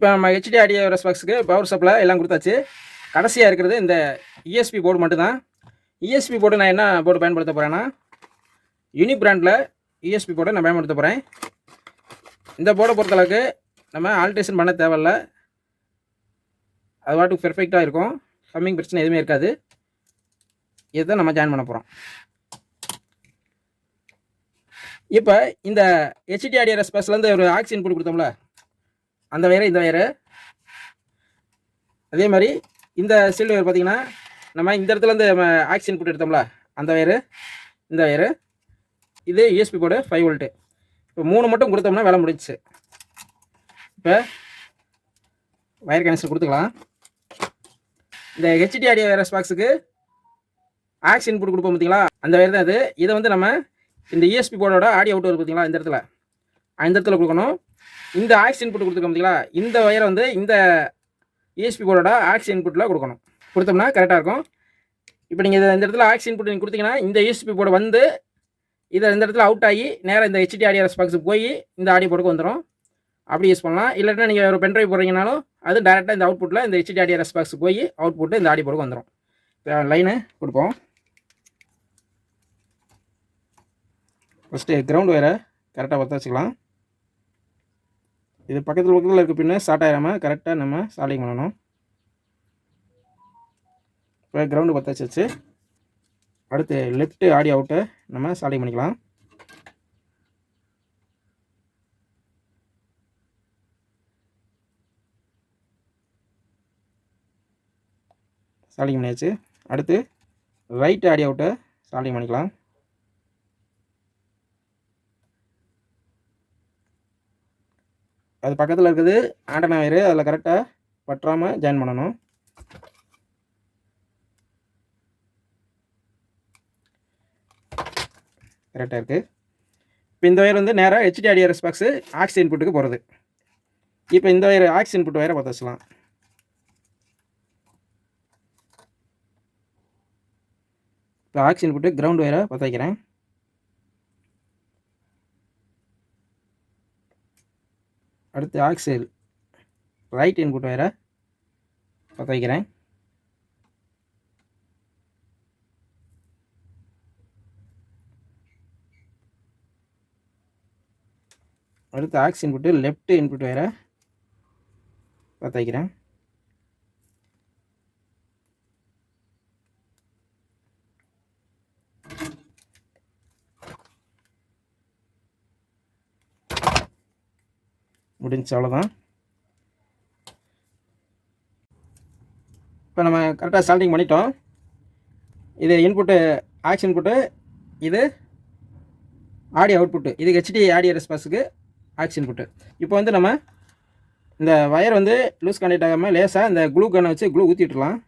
இப்போ நம்ம HD audio ரெஸ்பாக்ஸுக்கு power supply எல்லாம் கொடுத்தாச்சு. கடைசியாக இருக்கிறது இந்த இஎஸ்பி போர்டு மட்டும்தான். இஎஸ்பி போர்டு நான் என்ன போர்டு பயன்படுத்த போகிறேன்னா, யூனி பிராண்டில் இஎஸ்பி போர்டு நான் பயன்படுத்த போகிறேன். இந்த போர்டை பொறுத்தளவுக்கு நம்ம ஆல்ட்ரேஷன் பண்ண தேவையில்லை, அது பாட்டுக்கு பெர்ஃபெக்டாக இருக்கும், ஹம்மிங் பிரச்சனை எதுவுமே இருக்காது. இதை நம்ம ஜாயின் பண்ண போகிறோம். இப்போ இந்த ஹெச்டி ஆடியோ ரெஸ்பாக்ஸ்லேருந்து ஒரு ஆக்ஸ் இன்புட் கொடுத்தோம்ல, அந்த வயரு இந்த வயரு. அதே மாதிரி இந்த சீல்டு வயர் பார்த்திங்கன்னா, நம்ம இந்த இடத்துலேருந்து நம்ம ஆக்ஸ் இன்புட் எடுத்தோம்ல, அந்த வயரு இந்த வயரு. இது யூஎஸ்பி போர்டு 5 வோல்ட்டு. இப்போ 3 மட்டும் கொடுத்தோம்னா வேலை முடிஞ்சிச்சு. இப்போ வயர் கனெக்ஷன் கொடுத்துக்கலாம். இந்த ஹெச்டி ஆடியோ ரெஸ்பாக்ஸுக்கு ஆக்ஸ் இன்புட் கொடுப்போம் பார்த்தீங்களா, அந்த வயர் தான் இது. இதை வந்து நம்ம இந்த இஎஸ்பி போர்டோட ஆடியோ அவுட் வருது பார்த்தீங்களா, இந்த இடத்துல கொடுக்கணும். இந்த ஆக்ஸ் இன்புட் கொடுத்துருக்கோம் பார்த்தீங்களா, இந்த வயரை வந்து இந்த இஎஸ்பி போர்டோட ஆக்ஸ் இன்புட்டில் கொடுக்கணும். கொடுத்தோம்னா கரெக்டாக இருக்கும். இப்போ நீங்கள் இந்த இடத்துல ஆக்ஸ் இன்புட் நீங்கள் கொடுத்தீங்கன்னா, இந்த இஎஸ்பி போர்டு வந்து இதை இந்த இடத்துல அவுட் ஆகி நேராக இந்த ஹெச்டி ஆடியோ ரெஸ்பாக்ஸுக்கு போய் இந்த ஆடியோ போர்டுக்கு வந்துடும். அப்படி யூஸ் பண்ணலாம். இல்லைன்னா நீங்கள் ஒரு பென்ட்ரைவ் போடுறீங்கனாலும் அது டேரெக்டாக இந்த அவுட்புட்டில் இந்த ஹெச்டி ஆடியோ ரெஸ்பாக்ஸுக்கு போய் அவுட்புட்டு இந்த ஆடியோ போர்டுக்கு வந்துடும். இப்போ லைனு கொடுப்போம். ஃபஸ்ட்டு கிரவுண்ட் வயரை கரெக்டாக பற்ற வச்சுக்கலாம். இது பக்கத்தில் இருக்க பின்னு ஸ்டார்ட் ஆகாமல் கரெக்டாக நம்ம சால்டிங் பண்ணணும். இப்போ கிரவுண்டு பற்ற வச்சு அடுத்து லெஃப்ட்டு ஆடியோ அவுட்டை நம்ம சால்டிங் பண்ணிக்கலாம். சால்டிங் பண்ணியாச்சு. அடுத்து ரைட் ஆடியோ அவுட்டை சால்டிங் பண்ணிக்கலாம். அது பக்கத்தில் இருக்குது ஆண்டனா வயரு, அதில் கரெக்டாக பற்றாமல் ஜாயின் பண்ணணும். கரெக்டாக இருக்குது. இப்போ இந்த வயர் வந்து நேராக ஹெச்டி ஆடியோ ரெஸ்பாக்ஸு ஆக்ஸ் இன்புட்டுக்கு போகிறது. இப்போ இந்த வயர் ஆக்ஸ் இன்புட் வயரை பற்ற வச்சுக்கலாம். இப்போ ஆக்ஸ் இன்புட்டு கிரவுண்ட் வயரை பற்ற வைக்கிறேன். அடுத்து ஆக்ஸில் ரைட் இன்புட் வயரை பற்ற வைக்கிறேன். அடுத்து ஆக்ஸ் இன்புட்டு லெஃப்ட் இன்புட் வயரை பற்ற வைக்கிறேன். முடிஞ்சு, அவ்வளோதான். இப்போ நம்ம கரெக்டாக சால்டிங் பண்ணிட்டோம். இது இன்புட்டு ஆக்ஸ் இன்புட்டு, இது ஆடியோ அவுட்புட்டு, இது ஹெச்டி ஆடியோ ரெஸ்பாக்ஸுக்கு ஆக்ஸ் இன்புட்டு. இப்போ வந்து நம்ம இந்த வயர் வந்து லூஸ் கனெக்ட் ஆகாமல் லேசாக இந்த க்ளூ கன்னை வச்சு க்ளூ ஊற்றிட்டுலாம்.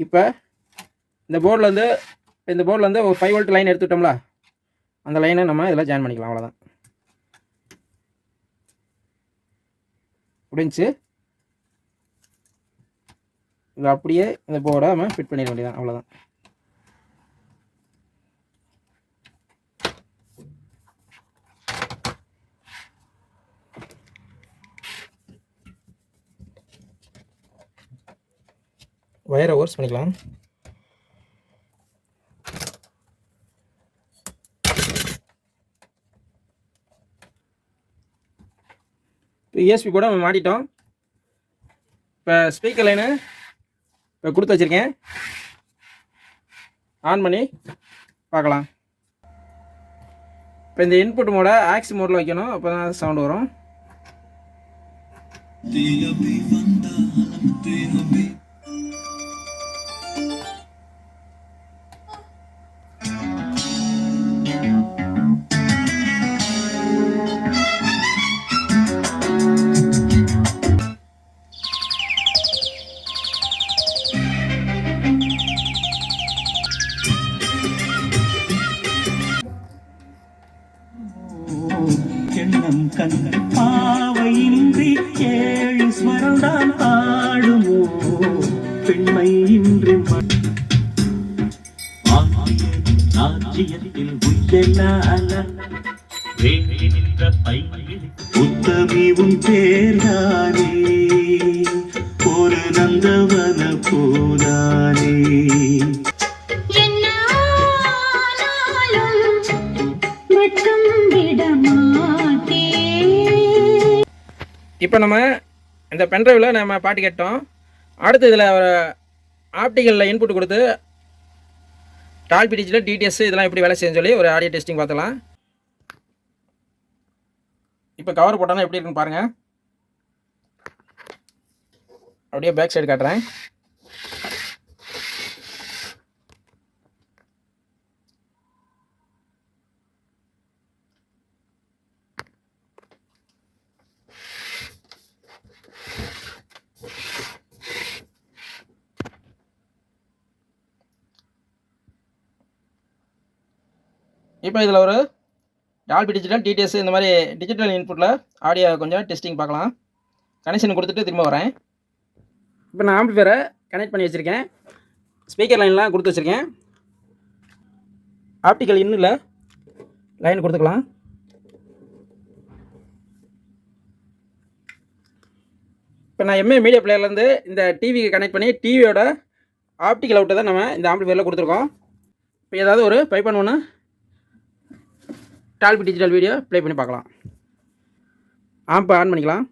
இப்போ இந்த போர்டில் வந்து ஒரு 5 வோல்ட் லைன் எடுத்துட்டோம்ல, அந்த லைனை நம்ம இதில் ஜாயின் பண்ணிக்கலாம். அவ்வளோதான், முடிஞ்சு. இது அப்படியே இந்த போர்டை நம்ம ஃபிட் பண்ணிட வேண்டியதான், அவ்வளோதான். வயரை ஓர்ஸ் பண்ணிக்கலாம். இப்போ இஎஸ்பி கூட நம்ம மாட்டிட்டோம். இப்போ ஸ்பீக்கர் லைனு இப்போ கொடுத்து வச்சுருக்கேன், ஆன் பண்ணி பார்க்கலாம். இப்போ இந்த இன்புட் மோட ஆக்ஸ் மோடில் வைக்கணும், அப்போ தான் சவுண்டு வரும். எண்ணம் கண்ட பாவையின்றி ஏழு ஸ்வரம்தான் ஆடுமோ பெண்மை இன்றி ராஜ்யத்தில் உய்யலால வேண்டி நின்ற பையில் உத்தமி உன் பேர்தானே ஒரு நந்தவன பூதானே இப்போ நம்ம இந்த பென்ட்ரைவில் நம்ம பாட்டு கேட்டோம். அடுத்து இதில் ஒரு ஆப்டிக்கலில் இன்புட் கொடுத்து டால்பி டிஜிட்டல் டிடிஎஸ் இதெல்லாம் எப்படி வேலை செய்யுன்னு சொல்லி ஒரு ஆடியோ டெஸ்டிங் பார்த்துக்கலாம். இப்போ கவர் போட்டோன்னா எப்படி இருக்குன்னு பாருங்கள். அப்படியே பேக் சைடு காட்டுறேன். இப்போ இதில் ஒரு டால்பி டிஜிட்டல் டிடிஎஸ் இந்த மாதிரி டிஜிட்டல் இன்புட்டில் ஆடியோ கொஞ்சம் டெஸ்டிங் பார்க்கலாம். கனெக்ஷன் கொடுத்துட்டு திரும்ப வரேன். இப்போ நான் ஆம்பிளிஃபையரை கனெக்ட் பண்ணி வச்சுருக்கேன். ஸ்பீக்கர் லைன்லாம் கொடுத்து வச்சுருக்கேன். ஆப்டிக்கல் இன்னில் லைன் கொடுத்துக்கலாம். இப்போ நான் எம்ஏ மீடியா பிளேயர்லேருந்து இந்த டிவிக்கு கனெக்ட் பண்ணி டிவியோட ஆப்டிக்கல் அவுட்டை தான் நம்ம இந்த ஆம்பிளிஃபையரில் கொடுத்துருக்கோம். இப்போ ஏதாவது ஒரு பைப் ஒன்று டால்பி டிஜிட்டல் வீடியோ ப்ளே பண்ணி பார்க்கலாம். ஆம்பை ஆன் பண்ணிக்கலாம்.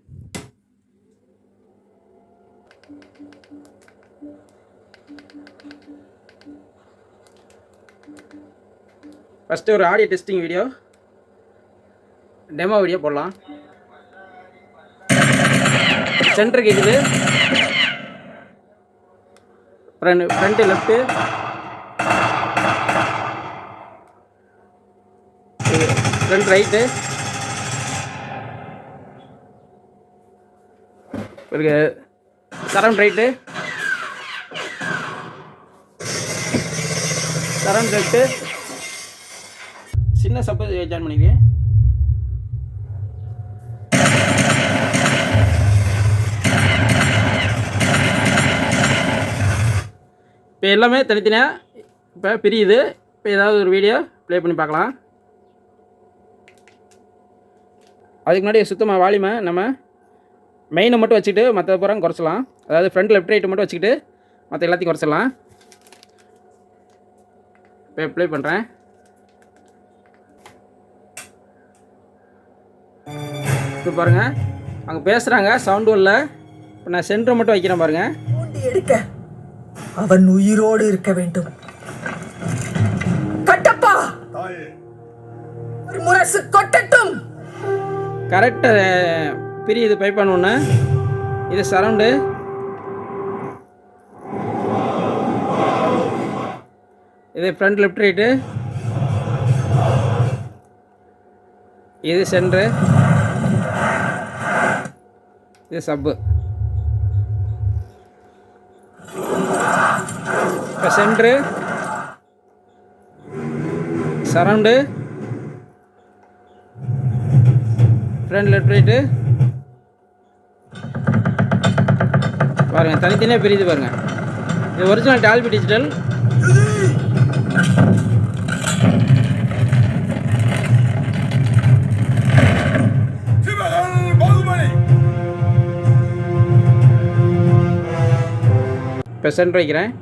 ஃபஸ்ட்டு ஒரு audio testing video demo video போடலாம். சென்டர் கேட்குது, ஃப்ரண்ட்டு லெஃப்ட்டு, ஃப்ரண்ட் ரைட்டு, பிறகு சரவுண்ட் ரைட்டு, சரவுண்ட் லெஃப்ட்டு, சின்ன சப்பு ஜாயின் பண்ணிக்கிறேன். இப்போ எல்லாமே தனித்தனியாக இப்போ பிரியுது. இப்போ ஏதாவது ஒரு வீடியோ ப்ளே பண்ணி பார்க்கலாம். அதுக்கு முன்னாடி சுத்தமாக வால்யூமை நம்ம மெயினை மட்டும் வச்சுக்கிட்டு மற்ற புறம் குறைச்சலாம். அதாவது ஃப்ரண்ட் லெஃப்ட் ரைட்டு மட்டும் வச்சுக்கிட்டு மற்ற எல்லாத்தையும் குறைச்சிடலாம். இப்போ ப்ளே பண்ணுறேன். இப்போ பாருங்கள், அவங்க பேசுகிறாங்க, சவுண்டும் இல்லை. இப்போ நான் சென்டரை மட்டும் வைக்கிறேன் பாருங்கள். எடுக்க அவன் உயிரோடு இருக்க வேண்டும். கட்டப்பா ஒரு முரசு கொட்டட்டும். கரெக்டாக பிரியுது பைப்பான் ஒன்று. இது சரவுண்டு, இது ஃப்ரண்ட் லெஃப்ட் ரைட்டு, இது சென்ட்ரு, இது சப்பு. இப்போ centre, surround, front left right பாருங்கள், தனித்தனியாக பிரியுது பாருங்கள். இது ஒரிஜினல் டால்பி டிஜிட்டல். இப்போ சென்டர் வைக்கிறேன்.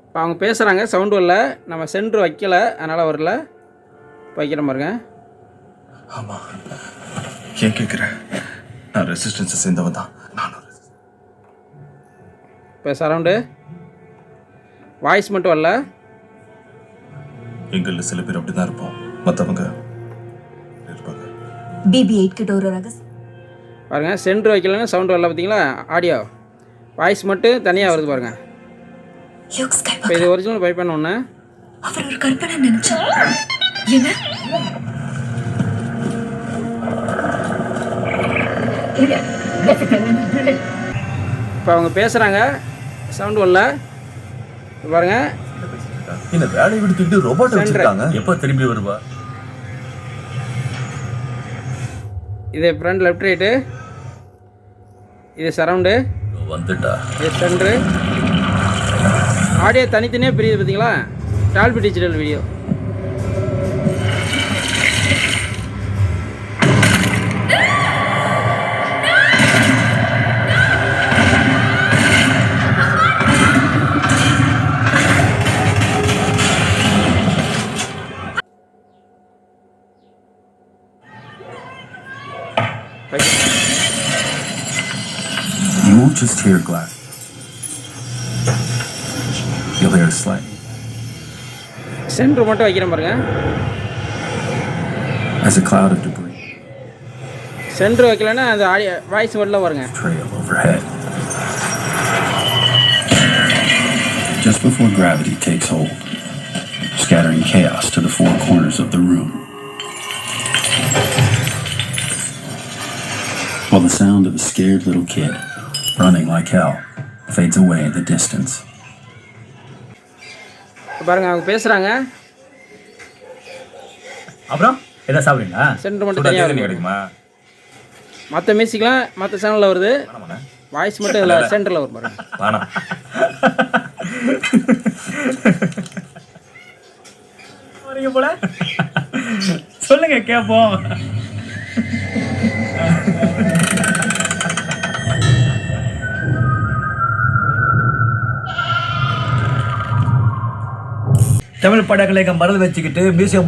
இப்போ அவங்க பேசுகிறாங்க, சவுண்டு வரல. நம்ம சென்ட்ரு வைக்கலை, அதனால் வரல. வைக்கிற பாருங்க. ஆமாம், ஏன் கேட்குறேன்? நான் ரெசிஸ்டன்ஸை சேர்ந்தவன் தான். நானும் இப்போ சரவுண்டு வாய்ஸ் மட்டும் வரல. எங்களில் சில பேர் அப்படி தான் இருப்போம், மற்றவங்க இருப்பாங்க. BB8 के डोर रगस பாருங்கள். சென்ட்ரு வைக்கலன்னா சவுண்டு வரல பார்த்தீங்களா? ஆடியோ வாய்ஸ் மட்டும் தனியாக வருது பாருங்கள். இப்போ இது ஒரிஜினல் பை பண்ண ஒன்று அவர் ஒரு கற்பனை நினைச்சா என்ன இப்போ அவங்க பேசுகிறாங்க, சவுண்டு வரல. பாருங்கள். இந்த வேலையை விடுத்துட்டு ரோபோட் வச்சிருக்காங்க. எப்போ திரும்பி வருவா? இது ஃப்ரண்ட் லெஃப்ட் ரைட்டு, இது சரவுண்டு, வந்துட்டா. இது சென்ட்ரு. ஆடியோ தனித்தனியாக பிரியுது பார்த்தீங்களா? Dolby digital video. You won't just hear glass. You'll hear a slide. Centre மட்டும் வைக்கிறேன் பாருங்க. As a cloud of debris. Centre வைக்கலன்னா அந்த ஆடியோ வாய்ஸ் வரல பாருங்க. Trail overhead. Just before gravity takes hold, scattering chaos to the four corners of the room. While the sound of a scared little kid, running like hell, fades away in the distance. பாருங்க, அவங்க பேசுகிறாங்க. அப்புறம் என்ன சாப்பிடுறீங்களா? Centre மட்டும் தனியாக வருது. கிடைக்குமா? மற்ற மியூசிக்லாம் மற்ற சேனலில் வருது, வாய்ஸ் மட்டும் இதில் சென்டரில் வரும் பாருங்க. வேணாம். வரீங்க போல, சொல்லுங்க கேட்போம். தமிழ் படங்களை மறந்து வச்சுக்கிட்டு மியூசியம்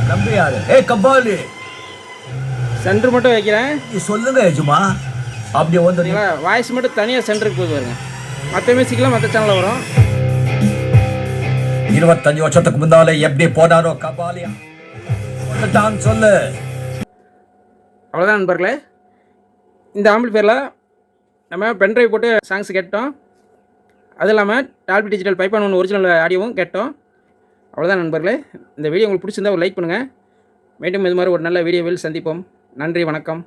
கம்பியாரு. கபாலி, சென்ட்ரு மட்டும் வைக்கிறேன். சொல்லுங்க எஜுமா. அப்படியே வந்து வாய்ஸ் மட்டும் தனியாக சென்டருக்கு போகுது பாருங்க. மற்ற மியூசிக்லாம் மற்ற சேனலில் வரும். 25 வருஷத்துக்கு முன்னாலே எப்படி போனாரோ கபாலி சொல்லு. அவ்வளோதான் நண்பர்களே. இந்த ஆம்பிளிஃபையரில் நம்ம பென்ட்ரைவ் போட்டு சாங்ஸ் கேட்டோம். அது இல்லாமல் டால்பி டிஜிட்டல் 5.1 ஒரிஜினல் ஆடியோவும் கேட்டோம். அவ்வளோதான் நண்பர்களே. இந்த வீடியோ உங்களுக்கு பிடிச்சிருந்தா ஒரு லைக் பண்ணுங்கள். மீண்டும் இது மாதிரி ஒரு நல்ல வீடியோவில் சந்திப்போம். நன்றி, வணக்கம்.